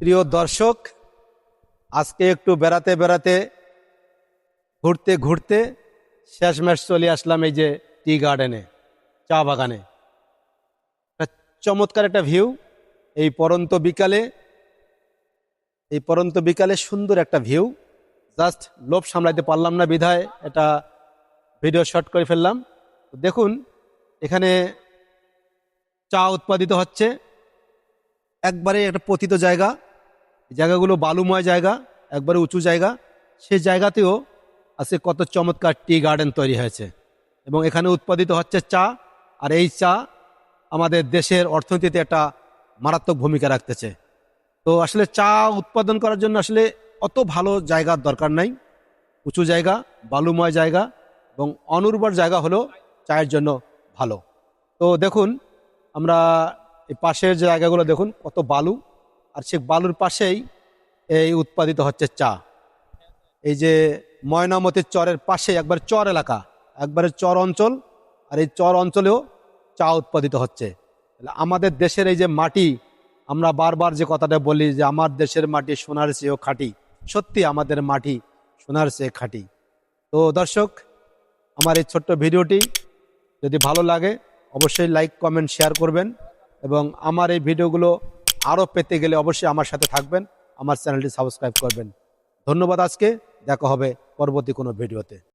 প্রিয় দর্শক, আজকে একটু বেড়াতে বেড়াতে ঘুরতে ঘুরতে শেষমেশ চলে আসলাম এই যে টি গার্ডেনে, চা বাগানে। চমৎকার একটা ভিউ এই পরন্ত বিকালে সুন্দর একটা ভিউ। জাস্ট লোভ সামলাইতে পারলাম না, বিধায় এটা ভিডিও শট করে ফেললাম। দেখুন, এখানে চা উৎপাদিত হচ্ছে, একবারে একটা পতিত জায়গা, জায়গাগুলো বালুময় জায়গা, একবারে উঁচু জায়গা। সেই জায়গাতেও আজকে কত চমৎকার টি গার্ডেন তৈরি হয়েছে এবং এখানে উৎপাদিত হচ্ছে চা। আর এই চা আমাদের দেশের অর্থনীতিতে একটা মারাত্মক ভূমিকা রাখতেছে। তো আসলে চা উৎপাদন করার জন্য আসলে অত ভালো জায়গার দরকার নাই। উঁচু জায়গা, বালুময় জায়গা এবং অনুর্বর জায়গা হলো চায়ের জন্য ভালো। তো দেখুন, আমরা এই পাশের যে জায়গাগুলো দেখুন কত বালু, আর সে বালুর পাশেই এই উৎপাদিত হচ্ছে চা। এই যে ময়নামতির চরের পাশে একবার চর এলাকা, একবারে চর অঞ্চল, আর এই চর অঞ্চলেও চা উৎপাদিত হচ্ছে। আমাদের দেশের এই যে মাটি, আমরা বারবার যে কথাটা বলি যে আমার দেশের মাটি সোনার চেয়েও খাঁটি, সত্যি আমাদের মাটি সোনার চেয়ে খাঁটি। তো দর্শক, আমার এই ছোট্ট ভিডিওটি যদি ভালো লাগে অবশ্যই লাইক, কমেন্ট, শেয়ার করবেন এবং আমার এই ভিডিওগুলো আরও পেতে গেলে অবশ্যই আমার সাথে থাকবেন, আমার চ্যানেলটি সাবস্ক্রাইব করবেন। ধন্যবাদ। আজকে দেখা হবে পরবর্তী কোনো ভিডিওতে।